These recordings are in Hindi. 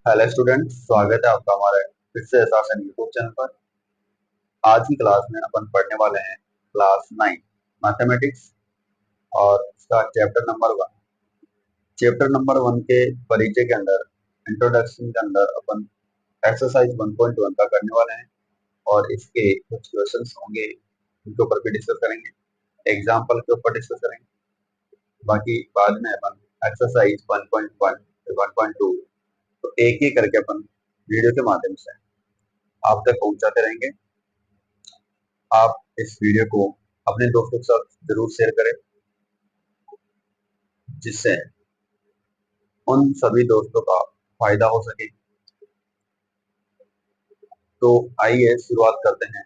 हेलो स्टूडेंट, स्वागत है आपका हमारे फिर से एहसासन यूट्यूब चैनल पर। आज की क्लास में अपन पढ़ने वाले हैं क्लास 9 मैथमेटिक्स और इसका चैप्टर नंबर 1 के परिचय के अंदर, इंट्रोडक्शन के अंदर अपन एक्सरसाइज 1.1 का करने वाले हैं और इसके कुछ क्वेश्चंस होंगे उनके ऊपर भी डिस्कस करेंगे, एग्जाम्पल के ऊपर डिस्कस करेंगे। बाकी बाद में अपन एक्सरसाइज 1.1 1.2 तो एक ही करके अपन वीडियो के माध्यम से आप तक पहुंचाते रहेंगे। आप इस वीडियो को अपने दोस्तों के साथ जरूर शेयर करें, जिससे उन सभी दोस्तों का फायदा हो सके। तो आइए शुरुआत करते हैं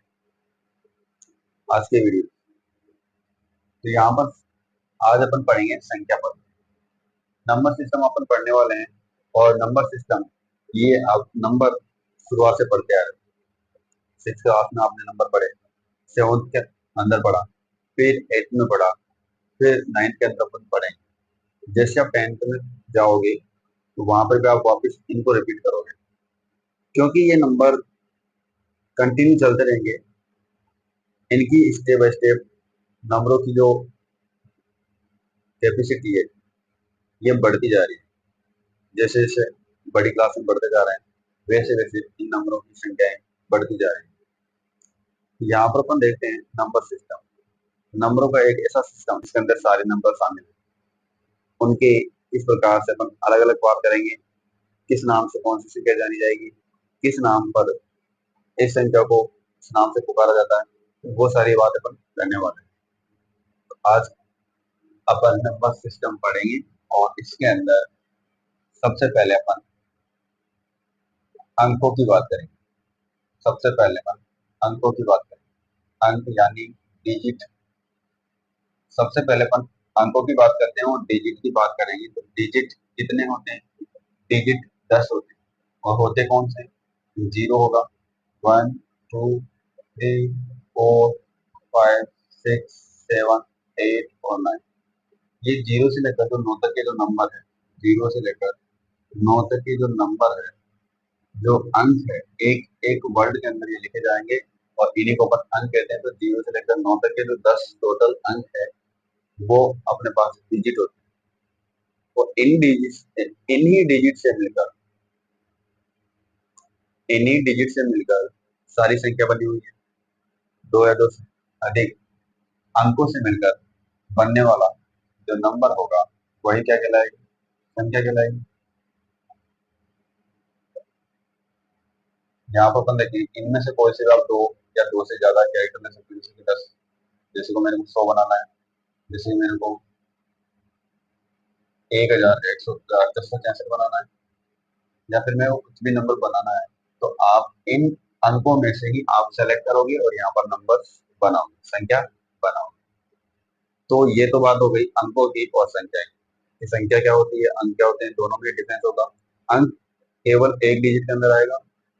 आज के वीडियो। तो यहाँ पर आज अपन पढ़ेंगे संख्या पद, नंबर सिस्टम अपन पढ़ने वाले हैं। और नंबर सिस्टम ये आप नंबर शुरुआत से पढ़ते आ रहे हैं। 6th क्लास में आपने नंबर पढ़े, 7th के अंदर पढ़ा, फिर 8th में पढ़ा, फिर 9th के अंदर अपन पढ़ेंगे। जैसे आप 10th में जाओगे तो वहां पर भी आप वापस इनको रिपीट करोगे, क्योंकि ये नंबर कंटिन्यू चलते रहेंगे। इनकी स्टेप बाय स्टेप नंबरों की जो कैपेसिटी है ये बढ़ती जा रही है। जैसे जैसे बड़ी क्लास में बढ़ते जा रहे हैं, वैसे वैसे इन नंबरों की संख्याएं बढ़ती जा रही है। यहाँ पर अपन देखते हैं नंबर सिस्टम, नंबरों का एक ऐसा सिस्टम जिसके अंदर सारे नंबर शामिल हैं। उनके इस प्रकार से अपन अलग अलग बात करेंगे, किस नाम से कौन सी संख्या जानी जाएगी, किस नाम पर इस संख्या को इस नाम से पुकारा जाता है, वो सारी बातें अपन करने वाले हैं। तो आज अपन नंबर सिस्टम पढ़ेंगे और इसके अंदर सबसे पहले अपन अंकों की बात करेंगे। सबसे पहले अपन अंकों की बात करेंगे, अंक यानी डिजिट। सबसे पहले अपन अंकों की बात करते हैं और डिजिट की बात करेंगे। तो डिजिट कितने होते हैं? डिजिट 10 होते हैं। और होते कौन से? जीरो होगा, 1 2 3 4 5 6 7 8 और 9। ये जीरो से लेकर जो 9 तक के जो नंबर है, जीरो से लेकर 9 तक के जो नंबर है, जो अंक है, एक एक वर्ड के अंदर ये लिखे जाएंगे और इन्हीं को अपन अंक कहते हैं। तो जीरो से लेकर 9 तक के जो 10 टोटल अंक है वो अपने पास डिजिट होते हैं। तो इन्हीं डिजिट से मिलकर इन्हीं डिजिट से मिलकर सारी संख्या बनी हुई है। दो या दो से अधिक अंकों से मिलकर बनने वाला जो नंबर होगा वही क्या कहलाएगी? संख्या कहलाएगी। यहाँ पर अपन देखिए, इनमें से कोई से भी आप दो या दो से ज्यादा क्या कर सकते हैं, जैसे कि 10, जैसे को मेरे को 100 बनाना है, जैसे मेरे को 1164 बनाना है, या फिर मेरे को कुछ भी नंबर बनाना है, तो आप इन अंकों में से ही आप सेलेक्ट करोगे और यहाँ पर नंबर बनाओगे, संख्या बनाओगे। तो ये तो बात हो गई अंकों की और संख्या की। संख्या क्या होती है, अंक क्या होते हैं, दोनों में डिफरेंस होगा। अंक केवल एक डिजिट के अंदर आएगा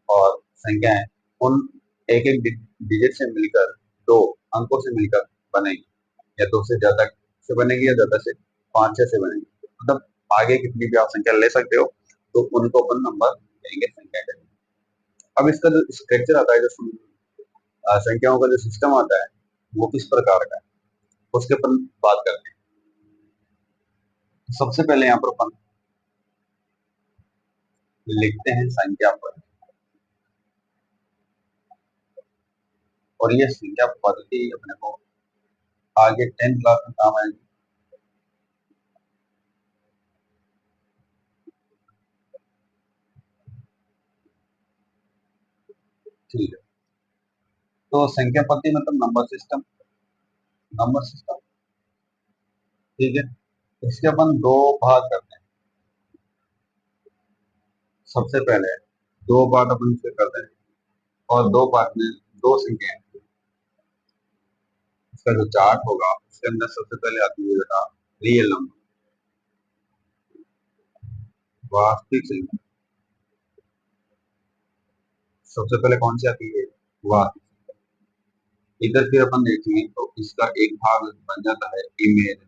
और संख्याएं उन एक एक डिजिट से मिलकर, दो अंकों से मिलकर बनेगी, या दो से ज्यादा से बनेगी, या ज्यादा से 5 6 से बनेगी। मतलब आगे कितनी भी आप संख्या ले सकते हो, तो उनको अपन नंबर कहेंगे, संख्या कहेंगे। अब इसका जो स्ट्रक्चर आता है, जो संख्याओं का जो सिस्टम आता है, वो किस प्रकार का है, उसके अपन बात करते हैं। सबसे पहले यहाँ पर अपन लिखते हैं संख्या पद, और ये संख्या पद्धति अपने को आगे 10th क्लास में काम आएगी। ठीक है, तो संख्या पद्धति मतलब नंबर सिस्टम। नंबर सिस्टम, ठीक है। इसके अपन दो भाग करते हैं। सबसे पहले दो पार्ट अपन इसके करते हैं, और दो पार्ट में दो संख्याएं। इसका जो चार्ट होगा उसके अंदर सबसे पहले आती है बेटा रियल नंबर, वास्तविक संख्या। सबसे पहले कौन सी आती है? वास्तविक। इधर फिर अपन देखेंगे तो इसका एक भाग बन जाता है इमेजिनरी।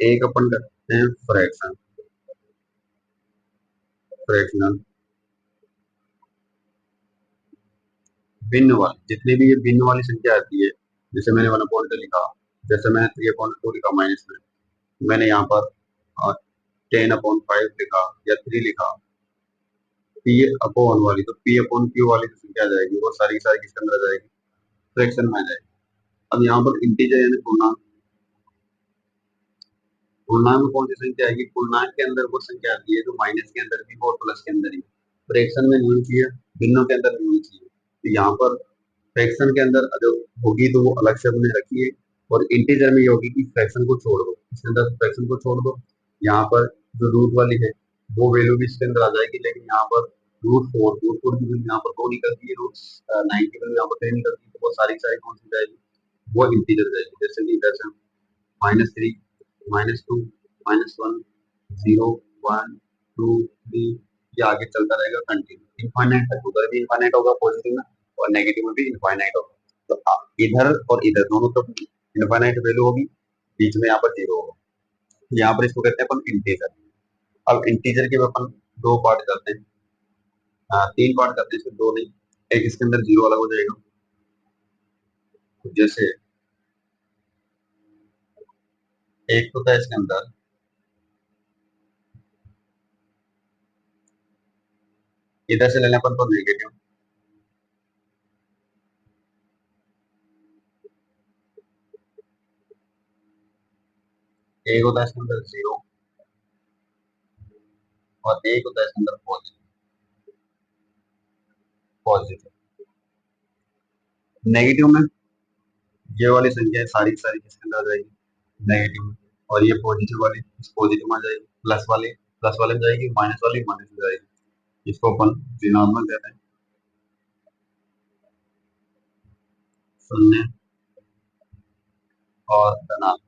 एक अपन करते हैं फ्रैक्शन, फ्रैक्शनल, भिन्न वाली, जितनी भी ये भिन्न वाली संख्या आती है, जैसे मैंने 1/2 लिखा, जैसे मैंने 3/2 लिखा माइनस में, मैंने यहाँ पर 10/5 लिखा या 3 लिखा, पी अपॉन वाली, तो पी अपॉन क्यू वाली जो संख्या आ जाएगी वो सारी की सारी किसके अंदर आ जाएगी, फ्रैक्शन में आ जाएगी। अब यहाँ पर इंटीजर यानी पूर्णांक, पूर्णांक में कौन सी संख्या आएगी, पूर्णांक के अंदर वो संख्या आती है जो माइनस के अंदर भी हो और प्लस के अंदर ही, फ्रैक्शन में नहीं होनी चाहिए, भिन्नों के अंदर नहीं होनी चाहिए। तो यहाँ पर फ्रैक्शन के अंदर जो होगी तो वो अलग से हमने रखी है, और इंटीजर में ये होगी कि फ्रैक्शन को छोड़ दो, इसके अंदर फ्रैक्शन को छोड़ दो, यहाँ पर जो रूट वाली है वो वैल्यू भी इसके अंदर आ जाएगी, लेकिन यहाँ पर रूट फोर की वैल्यू यहाँ पर 2 निकलती है, रूट 9 की वैल्यू यहाँ पर 3 निकलती है, तो वो सारी सारी कौन सी जाएगी, वो इंटीजर जाएगी। जैसे कि इधर से -3, -2, -1, 0, 1, 2, 3, ये आगे चलता रहेगा कंटिन्यू इनफाइनाइट तक, उधर भी इनफाइनाइट होगा पॉजिटिव में और नेगेटिव में भी इनफाइनाइट होगा, तो इधर और इधर दोनों तरफ इनफाइनाइट वैल्यू होगी, बीच में यहाँ पर जीरो होगा, यहाँ पर इसको कहते हैं अपन इंटीजर। अब इंटीजर के अपन दो पार्ट करते हैं, तीन पार्ट करते हैं, इसमें दो नहीं, एक इसके अंदर जीरो अलग हो जाएगा, जैसे एक होता है इसके अंदर, इधर से लेने पर तो नेगेटिव, एक होता है इसके अंदर जीरो, और एक होता है इसके अंदर पॉजिटिव, पॉजिटिव नेगेटिव में ये वाली संख्या सारी की सारी किसके अंदर आ जाएगी, नेगेटिव में, और ये पॉजिटिव वाली इस पॉजिटिव में आ जाएगी, प्लस वाले में जाएगी, माइनस वाली माइनस में जाएगी, इसको अपन ऋणात्मक कहते हैं, शून्य और धनात्मक।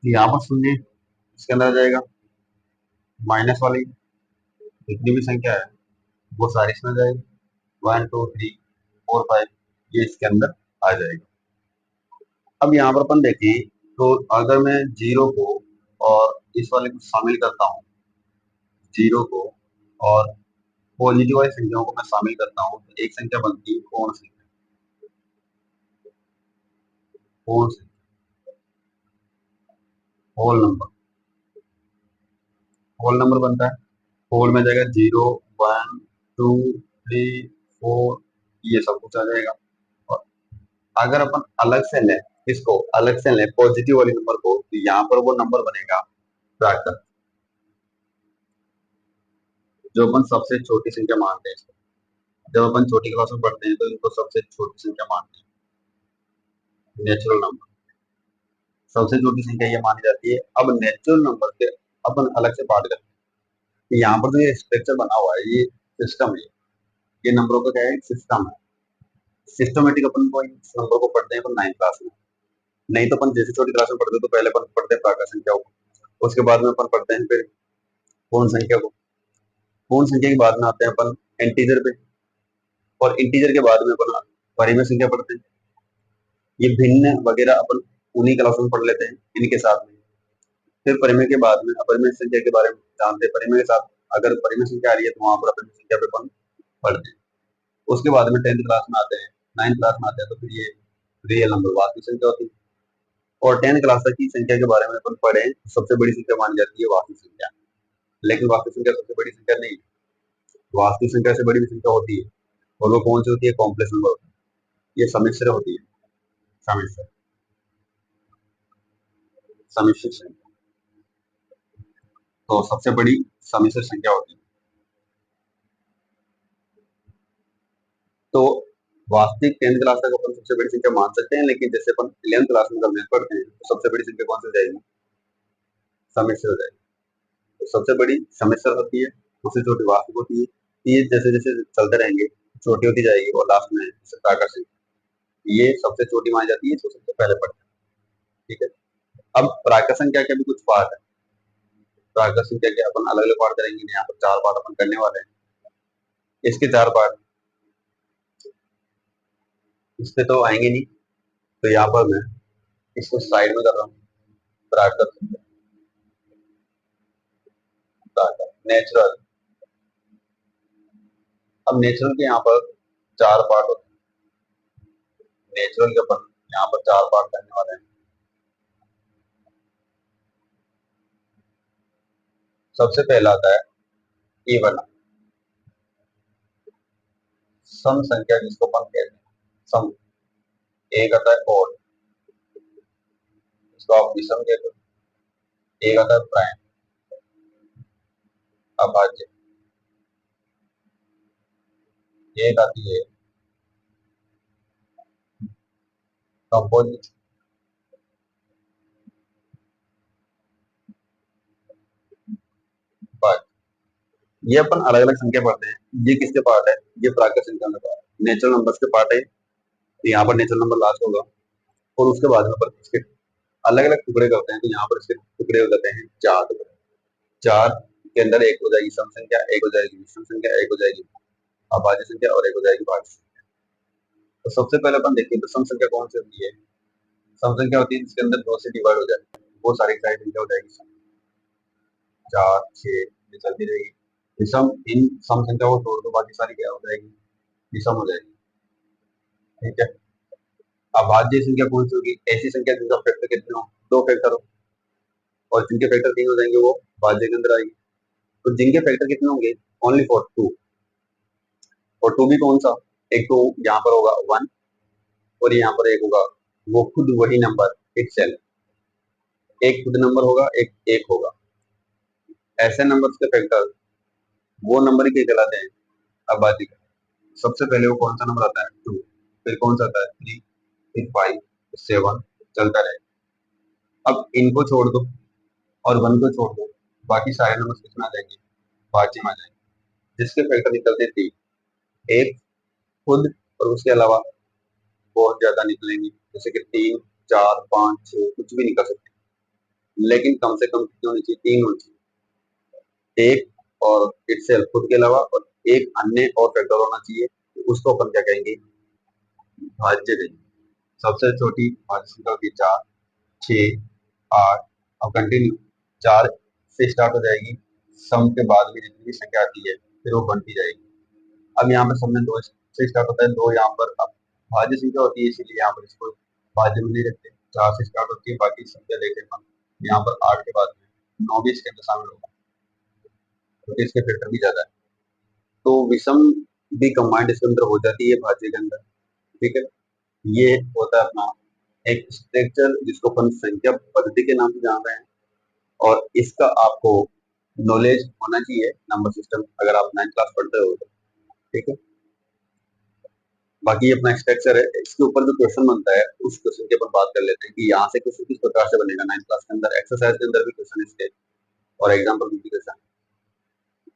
यहाँ पर शून्य इसके अंदर आ जाएगा, माइनस वाली जितनी भी संख्या है वो सारी इसमें आ जाएगी, 1 2 3 4 5, ये इसके अंदर आ जाएगी। अब यहाँ पर अपन देखें तो अगर मैं जीरो को और इस वाले को शामिल करता हूँ, जीरो को और पॉजिटिव वाली संख्याओं को मैं शामिल करता हूँ, तो एक संख्या बनती है पूर्ण संख्या, पूर्ण संख्या, होल नंबर, होल नंबर बनता है, होल में जाएगा 0 1 2 3 4, ये सब कुछ आ जाएगा। और अगर अपन अलग से लें, इसको अलग से लें पॉजिटिव वाली नंबर को, तो यहाँ पर वो नंबर बनेगा प्राकृत, जो अपन सबसे छोटी संख्या मानते हैं इसको। जब अपन छोटी क्लास में पढ़ते हैं तो इनको सबसे छोटी संख्या मानते हैं, नेचुरल नंबर सबसे छोटी संख्या ये मानी जाती है। अब नेचुरल नंबर के अपन अलग से बात करते हैं, यहाँ पर जो ये स्ट्रक्चर बना हुआ है, ये सिस्टम है, ये नंबरों का क्या है, सिस्टम है, सिस्टमेटिक अपन को इस नंबर को पढ़ते हैं अपन 9 क्लास में, नहीं तो अपन जैसे छोटी क्लास में पढ़ते हैं तो पहले अपन पढ़ते हैं प्राकृत संख्या को, उसके बाद में अपन पढ़ते हैं फिर पूर्ण संख्या को, पूर्ण संख्या के बाद में आते हैं अपन इंटीजर पे, और इंटीजर के बाद में अपन परिमेय संख्या पढ़ते हैं, ये भिन्न वगैरह अपन उन्हीं क्लासों में पढ़ लेते हैं इनके साथ में। फिर परिमेय के बाद में अपरिमेय संख्या के बारे में जानते हैं, परिमेय के साथ अगर परिमेय संख्या आ रही है तो वहां पर अपरिमेय संख्या पे अपन पढ़ते हैं। उसके बाद में 10th क्लास में आते हैं, 9th क्लास में आते हैं, तो फिर ये रियल नंबर वास्तविक संख्या होती है, और 10th क्लास तक की संख्या के बारे में अपन पढ़े, सबसे बड़ी संख्या मानी जाती है वास्तविक संख्या, लेकिन वास्तविक संख्या सबसे बड़ी संख्या नहीं, वास्तविक संख्या से बड़ी भी संख्या होती है, और वो कौन सी होती है, कॉम्प्लेक्स नंबर होती है, ये सम्मिश्र होती है, सम्मिश्र, सम्मिश्र संख्या, तो सबसे बड़ी सम्मिश्र संख्या होती है। तो वास्तविक 10th क्लास तक अपन सबसे बड़ी संख्या मान सकते हैं, लेकिन जैसे अपन 11th क्लास में जब मैथ पढ़ते हैं तो सबसे बड़ी संख्या कौन सी हो जाएगी, सम्मिश्र हो जाएगी, तो सबसे बड़ी सम्मिश्र होती है, उससे छोटी वास्तविक होती है, ये जैसे जैसे चलते रहेंगे छोटी होती जाएगी, और लास्ट में प्राकृत संख्या ये सबसे छोटी मानी जाती है, इसको सबसे पहले पढ़ते हैं, ठीक है। अब प्राकृत संख्या के भी कुछ पार्ट है, प्राकृत संख्या के अपन अलग अलग पार्ट करेंगे, यहाँ पर 4 पार्ट अपन करने वाले हैं, इसके 4 पार्ट इस पे तो आएंगे नहीं, तो यहाँ पर मैं इसको साइड में कर रहा हूँ। प्राकृत, नेचुरल। अब नेचुरल के यहाँ पर चार पार्ट होते हैं। नेचुरल के अपन यहाँ पर चार पार्ट करने वाले हैं। सबसे पहला आता है इवन, सम संख्या जिसको अपन कहते हैं सम। एक आता है ओड, इसको आप विषम कहते हो। एक आता है प्राइम, अभाज्य। एक आती है कंपोजिट। ये अपन अलग अलग संख्या पढ़ते हैं। ये किसके पार्ट है? ये प्राकृत संख्या में पार्ट, नेचुरल नंबर्स के पार्ट है। तो यहाँ पर नेचुरल नंबर लास्ट होगा और उसके बाद में अपन इसके अलग अलग टुकड़े करते हैं। तो यहाँ पर इसके टुकड़े हो जाते हैं चार टुकड़े। चार के अंदर एक हो जाएगी सम संख्या, एक हो जाएगी विषम संख्या, एक हो जाएगी अभाज्य संख्या और एक हो जाएगी भाज्य संख्या। तो सबसे पहले अपन देखिए तो सम संख्या कौन सी होती है? सम संख्या होती है जिसके अंदर दो से डिवाइड हो जाए वो सारी संख्या हो जाएगी सम। चार, छह, ये चलती रहेगी। विषम, इन सम संख्या को छोड़ दो बाकी सारी क्या हो जाएगी? विषम हो जाएगी। ठीक है। अभाज्य संख्या कौन सी होगी? ऐसी संख्या जिनका फैक्टर कितने हो? दो फैक्टर हो, और जिनके फैक्टर तीन हो जाएंगे वो भाज्य के अंदर आएगी। तो जिनके फैक्टर कितने होंगे? Only for two. और टू भी कौन सा? एक तो यहाँ पर होगा वन और यहाँ पर एक होगा, वो खुद वही नंबर इट सेल्फ। एक खुद नंबर होगा, एक होगा। ऐसे नंबर्स के फैक्टर वो नंबर ही कहलाते हैं अभाज्य। सबसे पहले वो कौन सा नंबर आता है? टू। फिर कौन सा आता है? थ्री, फिर फाइव, सेवन, चलता रहे। अब इनको छोड़ दो और वन को छोड़ दो, बाकी सारे नंबर किसमें आ जाएंगे? भाज्य में आ जाएंगे। जिसके फैक्टर निकलते हैं तीन, एक खुद और उसके अलावा बहुत ज्यादा निकलेंगे, जैसे कि तीन, चार, पांच, छह, कुछ भी निकल सकते हैं। लेकिन कम से कम कितने होने चाहिए? तीन होने चाहिए। एक और इटसेल्फ खुद के अलावा और एक अन्य और फैक्टर होना चाहिए। तो उसको अपन क्या कहेंगे? भाज्य कहेंगे। सबसे छोटी भाज्य संख्या होगी चार, छह, आठ, और कंटिन्यू चार से स्टार्ट हो जाएगी। सम के बाद में जितनी भी संख्या आती है फिर वो बढ़ती जाएगी। अब यहाँ पर सब में दो से स्टार्ट होता है, दो यहाँ पर अब भाज्य संख्या होती है इसीलिए यहाँ पर इसको भाज्य में नहीं रखते। चार से स्टार्ट होती है, बाकी संख्या लेके हम यहाँ पर आठ के बाद में नौ भी इसके अंदर शामिल होगा क्योंकि इसके फैक्टर भी ज्यादा है। तो विषम भी कंबाइंड इसके अंदर हो जाती है भाज्य के अंदर। ठीक है। ये होता है अपना एक स्ट्रक्चर जिसको अपन संख्या पद्धति के नाम से जान रहे हैं, और इसका आपको नॉलेज होना चाहिए नंबर सिस्टम अगर आप 9th क्लास पढ़ते हो तो। ठीक है। बाकी ये अपना स्ट्रक्चर है, इसके ऊपर जो क्वेश्चन बनता है उस क्वेश्चन की अपन बात कर लेते हैं कि यहाँ से क्वेश्चन किस प्रकार से बनेगा। 9th क्लास के अंदर एक्सरसाइज के अंदर भी क्वेश्चन इसके और एग्जाम्पल भी क्वेश्चन।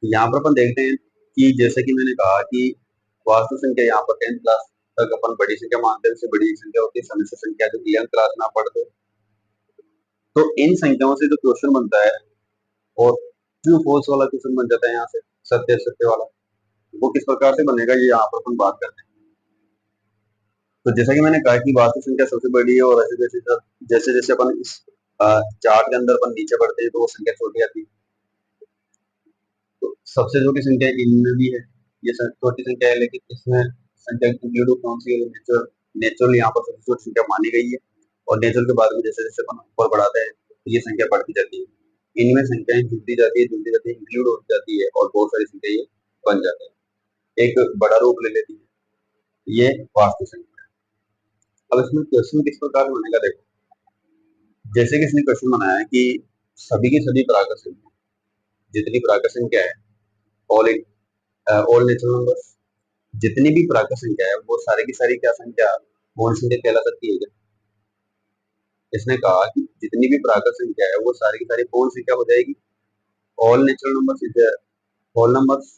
यहाँ पर अपन देखते हैं कि जैसे कि मैंने कहा कि वास्तु संख्या यहाँ पर 10th क्लास तक अपन बड़ी संख्या मानते हैं, उससे बड़ी संख्या होती है समुच्चय संख्या जो 11th क्लास में आप पढ़ते हो। तो इन संख्याओं से जो क्वेश्चन बनता है और ट्रू फॉल्स वाला क्वेश्चन बन जाता है यहाँ से, सत्य सत्य वाला, वो किस प्रकार से बनेगा ये यहाँ पर अपन बात करते हैं। तो जैसा कि मैंने कहा कि वास्तविक संख्या सबसे बड़ी है, और ऐसे जैसे जैसे जैसे अपन इस चार्ट के अंदर अपन नीचे बढ़ते हैं तो वो संख्या छोटी आती है। तो सबसे छोटी संख्या इनमें भी है, ये छोटी संख्या है, लेकिन इसमें संख्या इंक्लूड कौन सी है? नेचुरल। नेचुरल यहाँ पर सबसे छोटी संख्या मानी गई है, और नेचुरल के बाद में जैसे जैसे अपन ऊपर बढ़ाते हैं तो ये संख्या बढ़ती जाती है। इनमें संख्याएं जुड़ती जाती है, इंक्लूड हो जाती है, और बहुत सारी संख्या ये बन जाती है, एक बड़ा रूप ले लेती है। ये वास्तविक संख्या। अब इसमें क्वेश्चन किस प्रकार बनेगा देखो। जैसे कि इसने क्वेश्चन बनाया है कि सभी की सभी प्राकृत संख्या, जितनी प्राकृत संख्या है, ऑल ऑल नेचुरल नंबर्स, जितनी भी प्राकृत संख्या है वो सारी की सारी क्या संख्या पूर्ण संख्या कहला सकती है क्या? इसने कहा कि जितनी भी प्राकृत संख्या है वो सारी की सारी पूर्ण संख्या हो जाएगी। All natural numbers is whole numbers.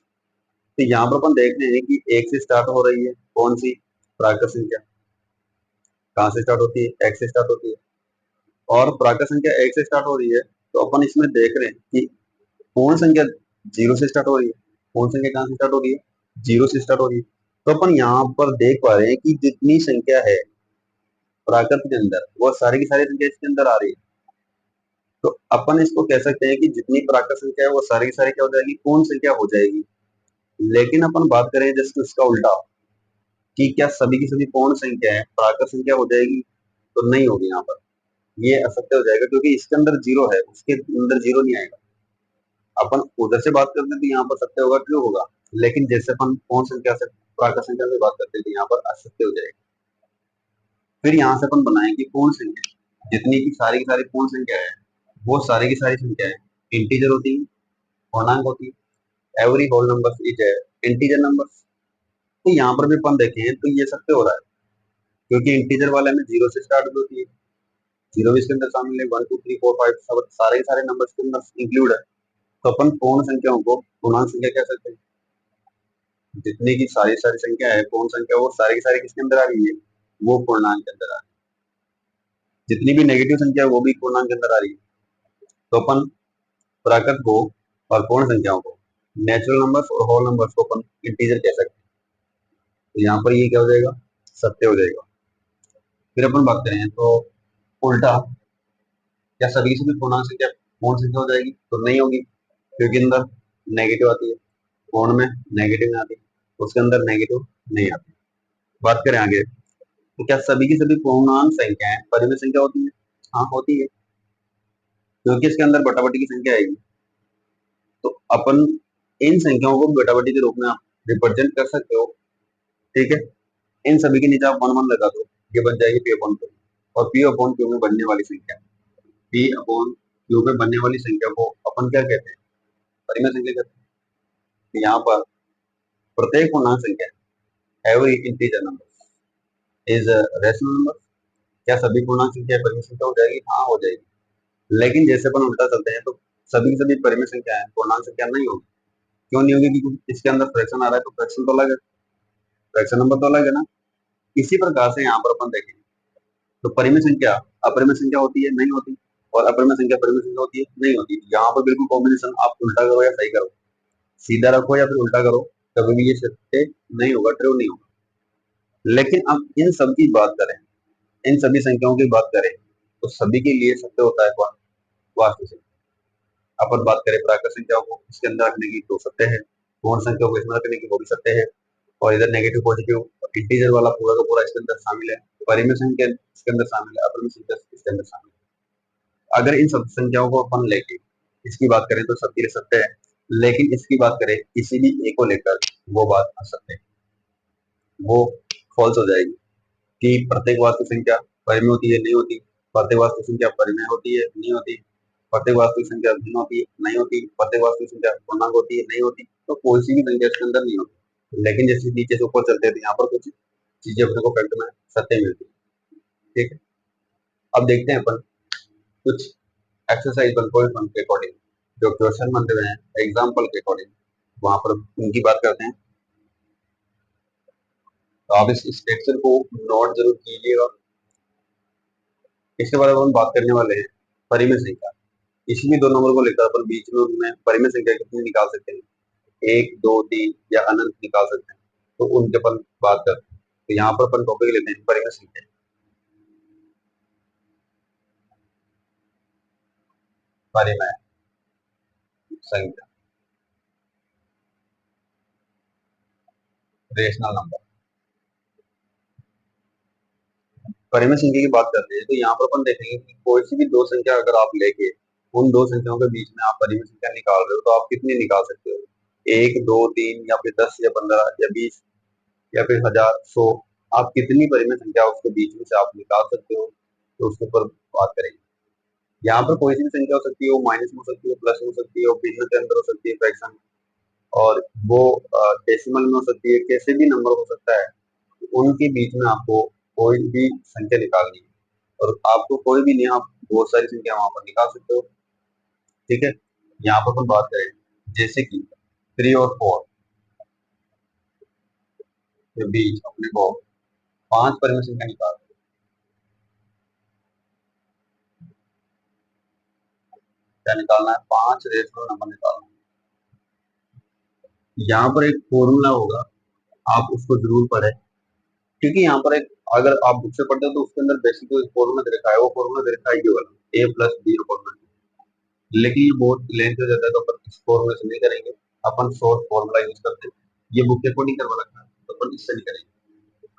तो यहाँ पर अपन देख रहे हैं कि एक से स्टार्ट हो रही है कौन सी प्राकृत संख्या? कहाँ से स्टार्ट होती है? एक से स्टार्ट होती है। और प्राकृत संख्या एक से स्टार्ट हो रही है तो अपन इसमें देख रहे हैं कि पूर्ण संख्या जीरो से स्टार्ट हो रही है। पूर्ण संख्या कहाँ से स्टार्ट हो रही है? जीरो से स्टार्ट हो रही है। तो अपन यहाँ पर देख पा रहे हैं कि जितनी संख्या है प्राकृत के अंदर वो सारी की सारी संख्या इसके अंदर आ रही है, तो अपन इसको कह सकते हैं कि जितनी प्राकृत संख्या है वो सारी की सारी क्या हो जाएगी, पूर्ण संख्या हो जाएगी। लेकिन अपन बात करें जस्ट उसका उल्टा, कि क्या सभी की सभी पूर्ण संख्या है प्राकृत संख्या हो जाएगी, तो नहीं होगी यहाँ पर, ये असत्य हो जाएगा, क्योंकि इसके अंदर जीरो है, उसके अंदर जीरो नहीं आएगा। अपन उधर से बात करते हैं तो यहाँ पर सत्य होगा, ट्रू होगा। लेकिन जैसे अपन पूर्ण संख्या से प्राकृत संख्या से बात करते हैं तो यहाँ पर असत्य हो जाएगा। फिर यहाँ से अपन बनाए कि पूर्ण संख्या, जितनी की सारी पूर्ण संख्या है वो सारी की सारी संख्या है इंटीजर होती है, पूर्णांक होती है। Every whole number is integer number. तो यहाँ पर भी अपन देखें तो ये सत्य हो रहा है, क्योंकि इंटीजर वाले में जीरो से स्टार्ट होती है, जीरो भी इसके अंदर शामिल है, 1 2 3 4 5 सारे के सारे नंबर के अंदर इंक्लूड है। तो अपन पूर्ण संख्याओं को पूर्णांक संख्या कह सकते हैं। जितनी की सारी सारी संख्या है पूर्ण संख्या, वो सारी की सारी किसके अंदर आ रही है, वो पूर्णांक के अंदर आ रही है। जितनी भी नेगेटिव संख्या है वो भी पूर्णांक के अंदर आ रही है। तो अपन प्राकृत को और पूर्ण संख्याओं को, नेचुरल नंबर्स और होल नंबर्स को अपन इंटीजर कह सकते हैं। तो यहाँ पर ये क्या हो जाएगा, सत्य हो जाएगा। फिर अपन बात करें तो उल्टा, क्या सभी से भी पूर्णांक संख्या पूर्ण संख्या हो जाएगी, तो नहीं होगी, क्योंकि अंदर नेगेटिव आती है, पूर्ण में नेगेटिव नहीं आती, उसके अंदर नेगेटिव नहीं आती। बात करें आगे, तो क्या सभी की सभी पूर्णांक संख्याएं परिमेय संख्या होती है, हाँ होती है, क्योंकि इसके अंदर बटाबटी की संख्या आएगी। तो अपन इन संख्याओं को बटाबटी के रूप में आप रिप्रेजेंट कर सकते हो, ठीक है। इन सभी के नीचे आप वन वन लगा दो, ये बन जाएगी पी अपॉन क्यू, और पी अपॉन क्यू में बनने वाली संख्या, पी अपॉन क्यू में बनने वाली संख्या को अपन क्या कहते हैं, परिमेय संख्या कहते हैं। तो यहाँ पर प्रत्येक पूर्णांक संख्या, every integer number is rational number. क्या सभी पूर्णांक संख्या परिमेय संख्या हो जाएगी, हाँ हो जाएगी। लेकिन जैसे अपन उल्टा चलते हैं तो सभी की सभी परिमेय संख्या है पूर्णांक संख्या नहीं होगी। क्यों नहीं होगी, क्योंकि इसके अंदर फ्रैक्शन आ रहा है, तो फ्रैक्शन तो अलग है, फ्रैक्शन नंबर तो अलग है ना। इसी प्रकार से यहाँ पर अपन देखें तो परिमेय संख्या अपरिमेय संख्या होती है, नहीं होती, और अपरिमेय संख्या परिमेय संख्या होती है, नहीं होती। यहाँ पर बिल्कुल कॉम्बिनेशन, आप उल्टा करो या सही करो, सीधा रखो या फिर उल्टा करो, कभी भी ये सत्य नहीं होगा, ट्रू नहीं होगा। लेकिन अब इन सब की बात करें, इन सभी संख्याओं की बात करें, तो सभी के लिए सत्य होता है कौन, वास्तविक संख्या। अपन बात करें प्राकृत संख्याओं को, इसके अंदर रखने की तो सत्य है, पूर्ण संख्या को इसमें रखने की वो भी सत्य है, और इधर नेगेटिव पॉजिटिव इंटीजर वाला पूरा का पूरा इसके अंदर शामिल है, परिमेय संख्या इसके अंदर शामिल है, अपरिमेय संख्या इसके अंदर शामिल है। अगर इन सब संख्याओं को अपन लेके इसकी बात करें तो सबके लिए सत्य है, लेकिन इसकी बात करें किसी भी एक को लेकर, वो बात असत्य है, वो फॉल्स हो जाएगी। कि प्रत्येक वास्तविक संख्या परिमेय होती है, नहीं होती, प्रत्येक वास्तविक संख्या परिमेय होती है, नहीं होती, प्रत्येक वास्तविक संख्या भिन्न होती है, नहीं होती, प्रत्येक वास्तविक संख्या पूर्णांक होती है, नहीं होती। तो कोई सी भी संख्या इसके अंदर नहीं होती। लेकिन जैसे नीचे से ऊपर चलते हैं तो यहाँ पर कुछ चीजें अपने को फैक्ट में सत्य मिलती है, ठीक है। अब देखते हैं अपन कुछ एक्सरसाइज वन पॉइंट वन के अकॉर्डिंग, जो क्वेश्चन बन रहे हैं एग्जाम्पल के अकॉर्डिंग, वहां पर उनकी बात करते हैं। तो आप इस लेक्चर को नोट जरूर कीजिएगा। इसके बाद हम बात करने वाले हैं परिमेय संख्या। किसी भी दो नंबर को लेकर अपन बीच में उनमें परिमेय संख्या कितनी निकाल सकते हैं, एक दो तीन या अनंत निकाल सकते हैं, तो उनके अपन बात करते हैं। तो यहाँ पर अपन टॉपिक लेते हैं परिमेय संख्या। परिमेय संख्या, रेशनल नंबर। परिमेय संख्या की बात करते हैं तो यहाँ पर अपन देखेंगे कि कोई सी भी दो संख्या अगर आप लेके उन दो संख्याओं के बीच में आप परिमेय संख्या निकाल रहे हो, तो आप कितनी निकाल सकते हो, एक दो तीन या फिर 10 या 15 या 20 या फिर 1000 100, आप कितनी परिमेय संख्या उसके बीच में से आप निकाल सकते हो, तो उसके ऊपर बात करेंगे। यहाँ पर कोई सी भी संख्या हो सकती है, वो माइनस में हो सकती है, प्लस में हो सकती है, वो भिन्न के अंदर हो सकती है, फ्रैक्शन, और वो डेसिमल में हो सकती है, कैसे भी नंबर हो सकता है। उनके बीच में आपको कोई भी संख्या निकालनी है, और आपको कोई भी नहीं, आप बहुत सारी संख्या वहां पर निकाल सकते हो, ठीक है। यहाँ पर अपन बात करें जैसे कि 3 और 4 के बीच अपने को 5 परिमेय संख्या निकाल, क्या निकालना है, 5 रेशनल नंबर निकालना है। यहाँ पर एक फॉर्मूला होगा, आप उसको जरूर पढ़ें, क्योंकि यहाँ पर एक अगर आप बुक से पढ़ते हो तो उसके अंदर बेसिक जो फॉर्मूला दे रखा है वो फॉर्मूला दे रखा है ये वाला, ए प्लस बी अपॉन, लेकिन ये बहुत लेंथ हो जाता है तो अपन इस फॉर्मूले से नहीं करेंगे, अपन शॉर्ट फॉर्मूला यूज करते हैं। ये बुक के अकॉर्डिंग करवा रखा है तो अपन इससे नहीं करेंगे।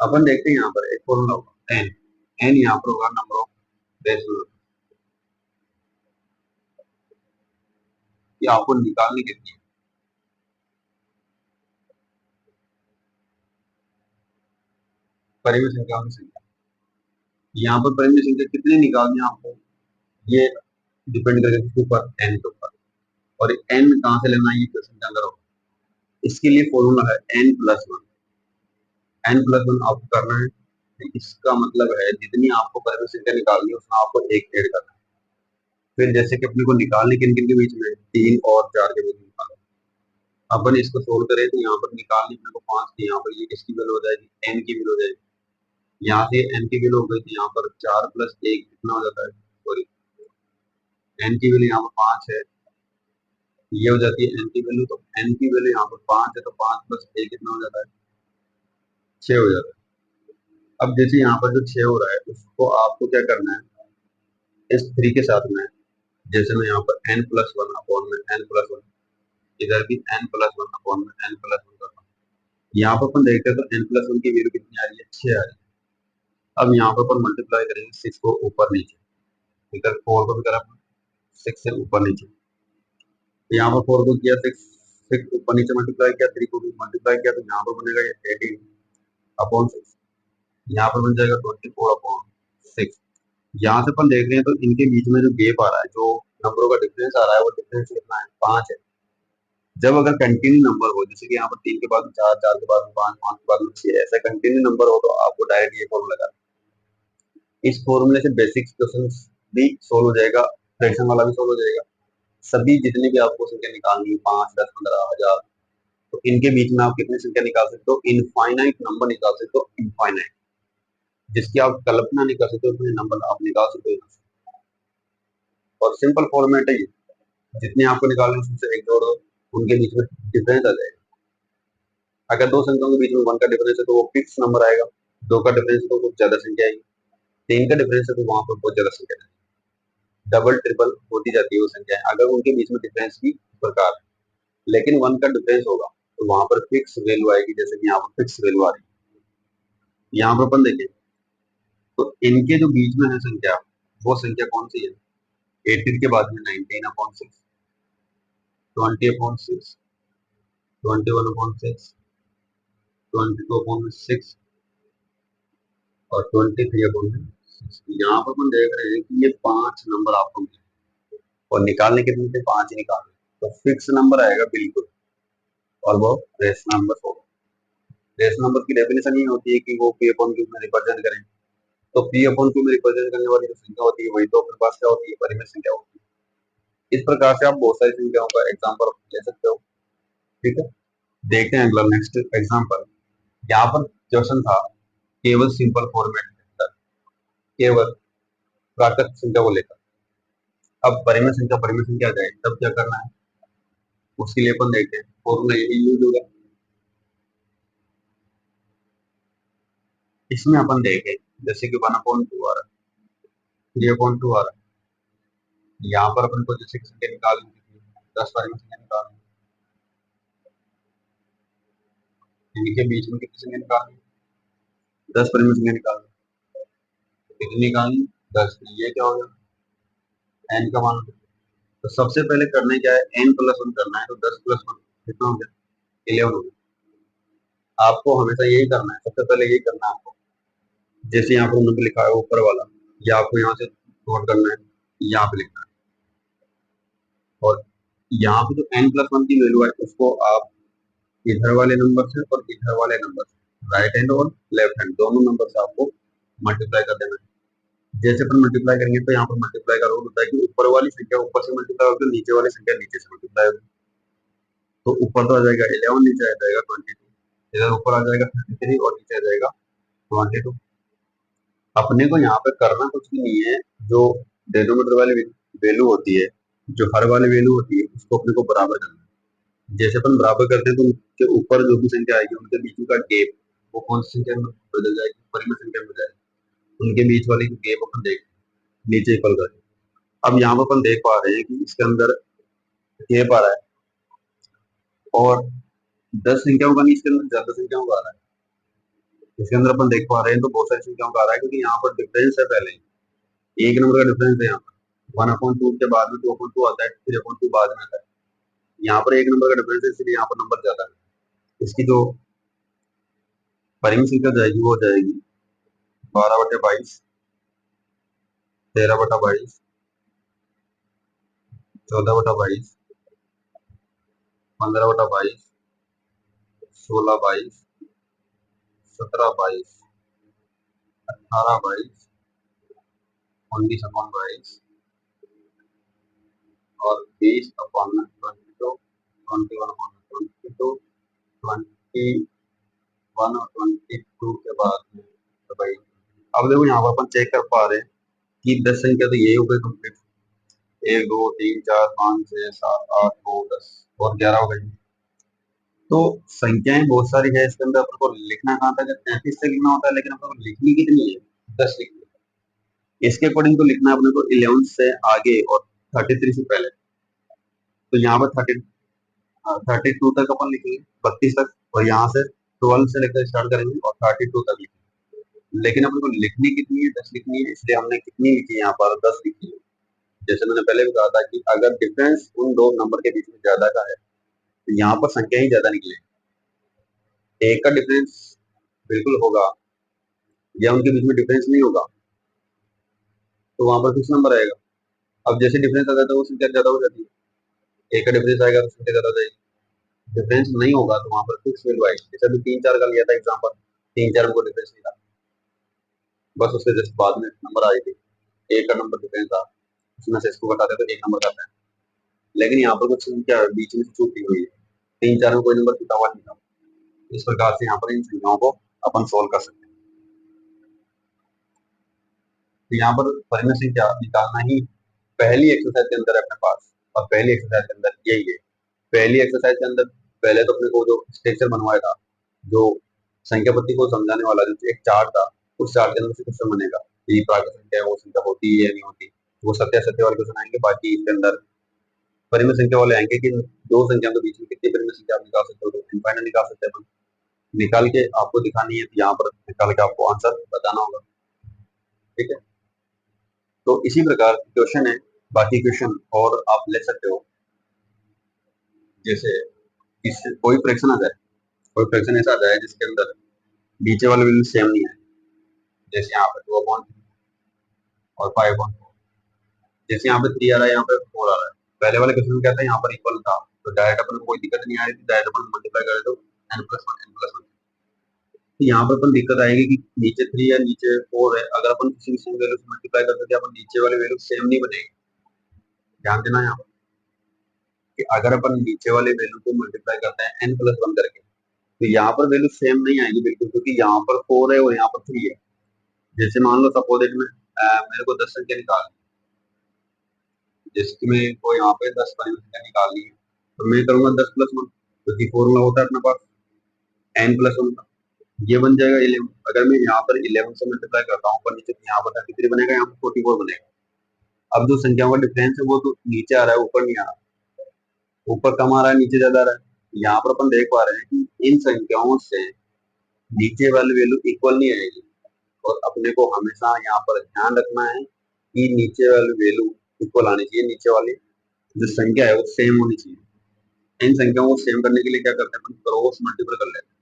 अपन देखते हैं यहाँ पर एक फॉर्मूला होगा एन, एन यहाँ पर होगा नंबर ऑफ रेशनल, ये आपको निकालने के लिए परिमेय संख्या की संख्या, यहाँ पर परिमेय संख्या कितनी निकालनी है आपको, ये डिपेंड करेगा किसके ऊपर, एन के ऊपर। और एन कहाँ से लेना है ये क्वेश्चन के अंदर होगा। इसके लिए फॉर्मूला है N plus one, N plus one आपको करना है। इसका मतलब है जितनी आपको परिमेय संख्या निकालनी है उसमें आपको एक ऐड करना है। फिर जैसे कि अपने को निकालने किन किन के बीच में, तीन और चार के बीच में निकालना। अपन इसको सोल्व करें तो यहाँ पर निकालने अपने को पांच की, यहाँ पर ये किसकी वैल्यू हो जाएगी, एन की वैल्यू हो जाएगी। यहाँ से एन की वैल्यू हो गई थी, यहाँ पर चार प्लस एक कितना हो जाता है, सॉरी एन की वैल्यू यहाँ पर पांच है, ये हो जाती है एन की वैल्यू। तो एन की वैल्यू यहाँ पर पांच है तो पांच प्लस एक कितना हो जाता है, छह हो जाता है। अब जैसे यहाँ पर जो छह हो रहा है उसको आपको क्या करना है, इस थ्री के साथ में, जैसे मैं यहाँ पर एन प्लस वन अपॉन में एन प्लस वन, इधर भी एन प्लस वन अपॉन में एन प्लस वन करता हूँ। यहाँ पर अपन देखते हैं तो एन प्लस वन की वैल्यू कितनी आ रही है, छह आ रही है। अब यहाँ पर अपन मल्टीप्लाई करेंगे सिक्स को ऊपर नीचे, इधर फोर को भी करा सिक्स से ऊपर नीचे, यहाँ पर फोर को किया सिक्स, सिक्स ऊपर नीचे मल्टीप्लाई किया, थ्री को भी मल्टीप्लाई किया तो यहाँ पर बनेगा ये एटीन अपॉन सिक्स, यहाँ पर बन जाएगा ट्वेंटी फोर अपॉन सिक्स। यहाँ से अपन देख रहे हैं तो इनके बीच में जो गैप आ रहा है, जो नंबरों का डिफरेंस आ रहा है वो डिफरेंस कितना है, पांच है। जब अगर कंटिन्यू नंबर हो, जैसे कि यहाँ पर तीन के बाद में चार, चार के बाद में पांच, पांच के बाद में छह, ऐसा कंटिन्यू नंबर हो तो आपको डायरेक्ट ये फॉर्मूला लगा, इस फॉर्मूले से बेसिक क्वेश्चन भी सोल्व हो जाएगा, फ्रैक्शन वाला भी सोल्व हो जाएगा। सभी जितनी भी आपको संख्या निकालनी है, पांच, दस, पंद्रह, हजार, तो इनके बीच में आप कितनी संख्या निकाल सकते हो, इनफाइनाइट नंबर निकाल सकते हो, इनफाइनाइट, जिसकी आप कल्पना नहीं कर सकते उतने नंबर आप निकाल सकते हो। और सिंपल फॉर्मेट है ये, जितने आपको निकालने उसमें एक जोड़ दो, उनके बीच में डिफरेंस आ जाएगा। अगर दो संख्याओं के बीच में वन का डिफरेंस है तो वो फिक्स नंबर आएगा, दो का डिफरेंस है तो कुछ ज्यादा संख्या आएगी, तीन का डिफरेंस है तो वहां पर बहुत ज्यादा संख्या आएगी, डबल ट्रिपल होती जाती है वो संख्या अगर उनके बीच में डिफरेंस की प्रकार है। लेकिन वन का डिफरेंस होगा तो वहां पर फिक्स वैल्यू आएगी, जैसे कि यहाँ पर फिक्स वैल्यू आ रही है। यहाँ पर अपन देखें तो इनके जो बीच में है संख्या, वो संख्या कौन सी है, 18 के बाद में 19 upon six, 20 upon six, 21 upon six, 22 upon six और 23 अपॉन सिक्स। यहाँ पर अपन देख रहे हैं कि ये पांच नंबर आपको मिले और निकालने कितने थे, पांच ही निकालने, तो फिक्स नंबर आएगा बिल्कुल, और वो रेशनल नंबर होगा। रेशनल नंबर की डेफिनेशन ये होती है कि वो पी अपॉन क्यू में रिप्रेजेंट करें, तो पी अपॉन क्यू में रिप्रेजेंट करने वाली जो संख्या होती है वही तो अपने पास क्या होती है, परिमेय संख्या होती है। इस प्रकार से आप बहुत सारी संख्याओं का एग्जाम्पल ले सकते हो। ठीक है, देखते हैं अगला नेक्स्ट एग्जाम्पल। यहाँ पर क्वेश्चन था केवल सिंपल फॉर्मेट के अंदर, केवल प्राकृत संख्या को लेकर। अब परिमेय संख्या आ जाए तब क्या करना है, उसके लिए अपन देखते हैं फॉर्मूला यही यूज होगा। इसमें अपन देखें जैसे कि वन अपॉन टू आ रहा है, थ्री अपॉन टू आ रहा है, यहाँ पर अपन को जैसे कि संख्या निकालनी थी, 10 परिमेय संख्या निकालनी, इनके बीच में कितनी संख्या निकालनी, 10 परिमेय संख्या निकालनी, कितनी निकालनी, 10। ये क्या हो गया, एन का मान। तो सबसे पहले करना क्या है, एन प्लस वन करना है, तो 10 प्लस वन कितना हो गया, 11 हो गया। आपको हमेशा यही करना है, सबसे पहले यही करना है आपको। जैसे यहाँ पर नंबर लिखा है ऊपर वाला, ये आपको यहाँ से नोट करना है, यहाँ पे लिखना है। और यहाँ पे जो एन प्लस वन की वैल्यू है उसको आप इधर वाले नंबर से और इधर वाले नंबर से, राइट हैंड और लेफ्ट हैंड दोनों नंबर से आपको मल्टीप्लाई कर देना है। जैसे अपन मल्टीप्लाई करेंगे तो यहाँ पर मल्टीप्लाई का रूल होता है कि ऊपर वाली संख्या ऊपर से मल्टीप्लाई होगी, नीचे वाली संख्या नीचे से मल्टीप्लाई होगी। तो ऊपर तो आ जाएगा 11, नीचे आ जाएगा 22, इधर ऊपर आ जाएगा 33 और नीचे आ जाएगा 22। अपने को यहाँ पे करना कुछ भी नहीं है, जो डिनोमिनेटर वाली वैल्यू होती है, जो हर वाली वैल्यू होती है उसको अपने को बराबर करना है। जैसे अपन बराबर करते हैं तो उनके ऊपर जो भी संख्या आएगी उनके बीच का गैप वो कौन सी संख्या में बदल जाएगी, परिमेय संख्या में जाए, उनके बीच वाली गैप अपन देख नीचे इक्वल करें। अब यहाँ पर अपन देख पा रहे हैं कि इसके अंदर गैप आ रहा है और 10 संख्याओं का नहीं, इसके अंदर ज्यादा संख्याओं का आ रहा है। इसके अंदर अपन देख पा रहे हैं तो बहुत सारी संख्याओं का आ रहा है, क्योंकि यहाँ पर डिफरेंस है, पहले एक नंबर का डिफरेंस है। यहाँ पर 1/2 के बाद में 2/2 आता है, 3/2 बाद में आता है। यहाँ पर एक नंबर का डिफरेंस है, इसलिए यहाँ पर नंबर ज्यादा है। इसकी जो परिमित संख्या जाएगी वो जाएगी 12/22, 13/22, 14/22, 15/22, 16/22, 17/22, 18/22, 19/22 और 20/22, 21/22, 21 और 22 के बाद में तो भाई अब देखो यहाँ पर अपन चेक कर पा रहे हैं कि 10 संख्या तो यही हो गई कंप्लीट। 1 2 3 4 5 6 7 8 9 10 और 11 हो गई। तो संख्याएं बहुत सारी है, इसके अंदर अपन को लिखना कहाँ तक है, 33 से लिखना होता है, लेकिन अपन को लिखनी कितनी है, 10 लिखनी है। इसके अकॉर्डिंग तो लिखना है अपने को 11 से आगे और 33 से पहले। तो यहाँ पर 32 तक अपन लिखेंगे, 32 तक, और यहाँ से 12 से लेकर स्टार्ट करेंगे और 32 तक लिखेंगे। लेकिन अपने को लिखनी कितनी है, 10 लिखनी है, इसलिए हमने कितनी लिखी है यहाँ पर, 10 लिखी है। जैसे मैंने पहले भी कहा था कि अगर डिफरेंस उन दो नंबर के बीच में ज्यादा का है तो यहाँ पर संख्या ही ज्यादा निकलेगी। एक का डिफरेंस बिल्कुल होगा या उनके बीच में डिफरेंस नहीं होगा तो वहां पर फिक्स नंबर आएगा। अब जैसे डिफरेंस आ जाता है वो संख्या ज्यादा हो जाती है, एक का डिफरेंस आएगा तो संख्या ज्यादा हो जाएगी। डिफरेंस नहीं होगा तो वहां पर फिक्स वैल्यू आएगी। जैसे अभी 3 4 का लिया था एग्जाम्पल, 3 4 में कोई डिफरेंस नहीं था, बस उसके जस्ट बाद में नंबर आ थी, एक का नंबर डिफरेंस था, उसमें से इसको घटाते तो एक नंबर आता है। लेकिन यहाँ पर कुछ संख्या बीच में से छूटी हुई है, 3 4 में कोई नंबर छूटा हुआ नहीं था। इस प्रकार से यहाँ पर इन संख्याओं को अपन सोल्व कर सकते हैं। तो यहाँ पर परिमेय संख्या निकालना ही पहली एक्सरसाइज के अंदर है अपने पास, और पहली एक्सरसाइज के अंदर यही है। पहली एक्सरसाइज के अंदर पहले तो अपने को जो स्ट्रक्चर बनवाया था, जो संख्या पत्ती को समझाने वाला जो एक चार्ट था, उस चार्ट के अंदर से क्वेश्चन बनेगा, ये प्राकृत संख्या है, वो संख्या होती है या नहीं होती, वो सत्य असत्य वाले क्वेश्चन आएंगे। बाकी इसके अंदर परिमेय संख्या वाले आएंगे कि दो संख्या के बीच में कितनी परिमेय संख्या आप निकाल सकते हो, तो इनफाइनाइट निकाल सकते हैं अपन। निकाल के आपको दिखानी है, तो यहाँ पर निकाल के आपको आंसर बताना होगा। ठीक है, तो इसी प्रकार क्वेश्चन है, बाकी क्वेश्चन और आप ले सकते हो। जैसे इस कोई फ्रैक्शन आ जाए, कोई फ्रैक्शन ऐसा आ जाए जिसके अंदर नीचे वाले वैल्यू सेम नहीं है, जैसे यहाँ पे 2/3 और 5/4, जैसे यहाँ पे 3 आ रहा है, यहाँ पे 4 आ रहा है। पहले वाले क्वेश्चन में क्या था, यहाँ पर इक्वल था, तो डायरेक्ट अपन को कोई दिक्कत नहीं आ रही थी, डायरेक्ट अपन मल्टीप्लाई करे तो n+1 तो यहाँ पर अपन दिक्कत आएगी कि नीचे 3 है नीचे 4 है, अगर अपन किसी भी वैल्यू से मल्टीप्लाई करते थे अपन नीचे वाले वैल्यू सेम नहीं बनेगी। ध्यान देना यहाँ पर कि अगर अपन नीचे वाले वैल्यू को मल्टीप्लाई करते हैं n+1 करके, तो यहाँ पर वैल्यू सेम नहीं आएगी बिल्कुल, क्योंकि यहाँ पर 4 है और यहाँ पर 3 है। जैसे मान लो सपोज में मेरे को 10 संख्या निकालनी, जिसमें को यहाँ पे 10 परिमित संख्या निकालनी है, तो मैं करूंगा 10+1, क्योंकि फॉर्मूला होता है अपने पास n+1 का, ये बन जाएगा 11। अगर मैं यहाँ पर 11 से मल्टीप्लाई करता हूँ, नीचे यहाँ पर 33 बनेगा, यहाँ पर 44 बनेगा। अब जो संख्याओं का डिफरेंस है वो तो नीचे आ रहा है, ऊपर नहीं आ रहा, ऊपर कम आ रहा है नीचे ज्यादा आ रहा है। यहाँ पर अपन देख पा रहे हैं कि इन संख्याओं से नीचे वाली वैल्यू इक्वल नहीं आएगी, और अपने को हमेशा यहाँ पर ध्यान रखना है कि नीचे वाली वैल्यू इक्वल आनी चाहिए, नीचे वाली जो संख्या है वो सेम होनी चाहिए। इन संख्याओं को सेम करने के लिए क्या करते हैं, अपन क्रॉस मल्टीपल कर लेते हैं,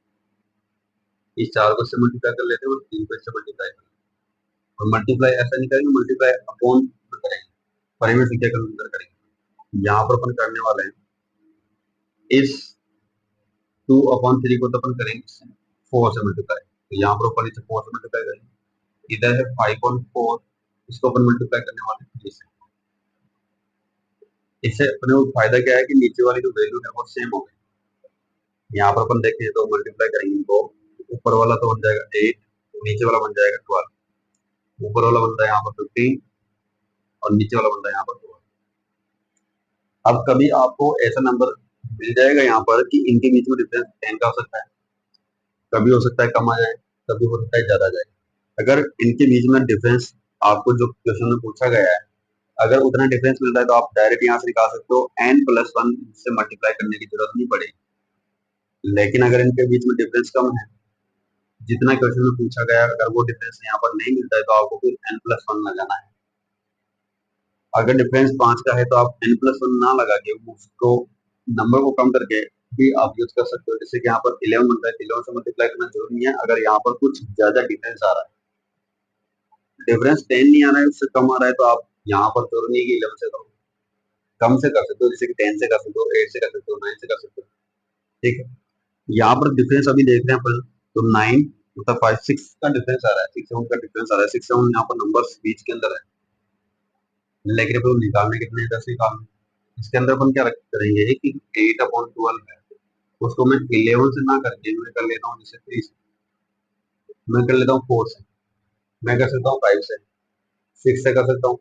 इस 4 को इससे मल्टीप्लाई कर लेते हैं और 3 को इससे मल्टीप्लाई कर लेते हैं। और मल्टीप्लाई ऐसा नहीं करेंगे, मल्टीप्लाई अपॉन करेंगे, परिमेय संख्या का अंतर करेंगे। यहाँ पर अपन करने वाले हैं इस 2/3 को तो अपन करेंगे 4 से मल्टीप्लाई, तो यहाँ पर ऊपर नीचे 4 से मल्टीप्लाई करेंगे। इधर है 5/4, इसको अपन मल्टीप्लाई करने वाले हैं 3 से। इससे अपने को फायदा क्या है कि नीचे वाली जो वैल्यू है वो सेम हो गई। यहाँ पर अपन देखें तो मल्टीप्लाई करेंगे इनको, ऊपर वाला तो बन जाएगा 8, नीचे वाला बन जाएगा 12, ऊपर वाला बनता है यहाँ पर 15 और नीचे वाला बनता है यहाँ पर 12। अब कभी आपको ऐसा नंबर मिल जाएगा यहाँ पर कि इनके बीच में डिफरेंस 10 का हो सकता है, कभी हो सकता है कम आ जाए, कभी हो सकता है ज्यादा आ जाए। अगर इनके बीच में डिफरेंस आपको जो क्वेश्चन में पूछा गया है, अगर उतना डिफरेंस मिल रहा है तो आप डायरेक्ट यहाँ से निकाल सकते हो, n+1 से मल्टीप्लाई करने की जरूरत नहीं पड़ेगी। लेकिन अगर इनके बीच में डिफरेंस कम है, जितना क्वेश्चन में पूछा गया है, अगर वो डिफरेंस यहाँ पर नहीं मिलता है तो आपको फिर n+1 लगाना है। अगर डिफरेंस 5 का है तो आप n+1 ना लगा के उसको नंबर को कम करके भी आप यूज कर सकते हो। जैसे कि यहाँ पर 11 बनता है, 11 से मल्टीप्लाई करना जरूरी नहीं है। अगर यहाँ पर कुछ ज्यादा डिफरेंस आ रहा है, डिफरेंस 10 नहीं आ रहा है, उससे कम आ रहा है, तो आप यहाँ पर जरूरी नहीं है कि 11 से करो, कम से कर सकते हो। जैसे कि 10 से कर सकते हो, 8 से कर सकते हो, 9 से कर सकते हो। ठीक है, यहाँ पर डिफरेंस अभी देख रहे हैं अपन, तो 9 मतलब 5 6 का डिफरेंस आ रहा है, 6 7 का डिफरेंस आ रहा है। 6 7 यहाँ पर नंबर्स बीच के अंदर है, लेकिन अपन निकालने कितने हैं, 10 निकालने। इसके अंदर अपन क्या करेंगे कि 8/12 है, उसको मैं 11 से ना करके मैं कर लेता हूँ जैसे 3 से, मैं कर लेता हूँ 4 से, मैं कर सकता हूँ 5 से, 6 से कर सकता हूँ।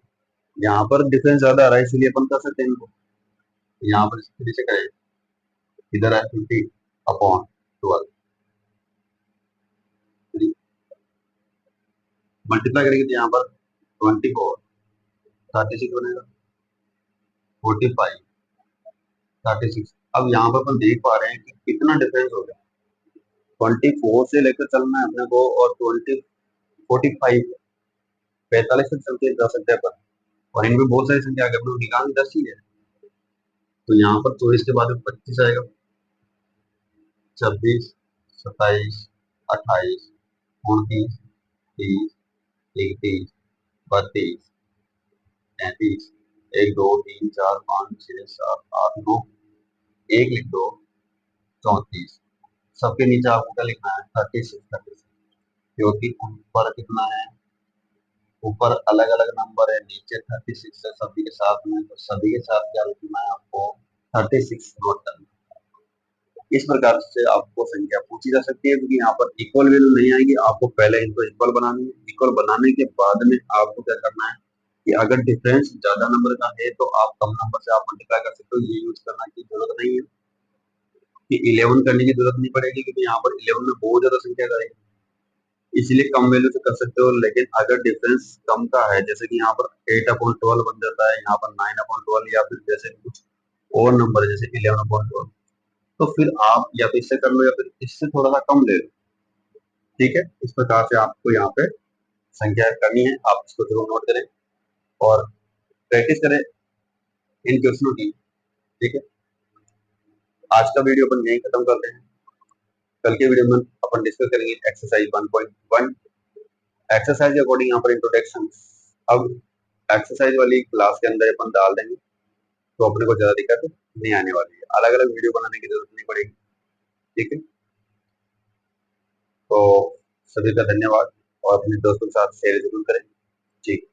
यहाँ पर डिफरेंस ज्यादा आ रहा है इसलिए अपन कर सकते हैं इनको। यहाँ पर 3 से करें, इधर है 50/12, मल्टीप्लाई करेंगे तो यहाँ पर 24 36 बनेगा, 45 36। अब यहाँ पर अपन देख पा रहे हैं कि कितना डिफरेंस हो गया। 24 से लेकर चलना है अपने को, और 45 तक चल के जा सकते हैं अपन। और इनमें बहुत सारी संख्या आ गई, अपने को निकालनी 10 ही है। तो यहाँ पर 24 के बाद में 25 आएगा, 26 27 28 29 30 31 32 33 1 2 3 4 5 6 7 8 9, एक लिख दो, 34। सबके नीचे आपको क्या लिखना है, 36। क्योंकि ऊपर कितना है, ऊपर अलग अलग नंबर है, नीचे 36 है सभी के साथ में, तो सभी के साथ क्या लिखना है आपको, 36 नोट करना है। इस प्रकार से आपको संख्या पूछी जा सकती है, क्योंकि यहाँ पर इक्वल वैल्यू नहीं आएगी, आपको पहले इनको इक्वल बनानी है। इक्वल बनाने के बाद में आपको क्या करना है कि अगर डिफरेंस ज्यादा नंबर का है तो आप कम नंबर से आप मल्टीप्लाई कर सकते हो, ये यूज करने की जरूरत नहीं है कि 11 करने की जरूरत नहीं पड़ेगी, क्योंकि यहाँ पर 11 में बहुत ज्यादा संख्या करेगी, इसलिए कम वैल्यू से कर सकते हो। लेकिन अगर डिफरेंस कम का है, जैसे कि यहाँ पर 8/12 बन जाता है, यहाँ पर 9/12, या फिर जैसे कुछ और नंबर है जैसे 11/12, तो फिर आप या तो इससे कर लो या फिर इससे थोड़ा सा कम ले लो। ठीक है, इस प्रकार से आपको यहाँ पे संख्या करनी है, आप इसको जरूर नोट करें और प्रैक्टिस करें इन क्वेश्चनों की। ठीक है, आज का वीडियो अपन यहीं खत्म करते हैं। कल के वीडियो में अपन डिस्कस करेंगे एक्सरसाइज 1.1, एक्सरसाइज के अकॉर्डिंग यहाँ पर इंट्रोडक्शन। अब एक्सरसाइज वाली क्लास के अंदर अपन डाल देंगे, तो अपने को ज्यादा दिक्कत नहीं आने वाली है, अलग अलग वीडियो बनाने की जरूरत नहीं पड़ेगी। ठीक है, तो सभी का धन्यवाद, और अपने दोस्तों के साथ शेयर जरूर करें। ठीक।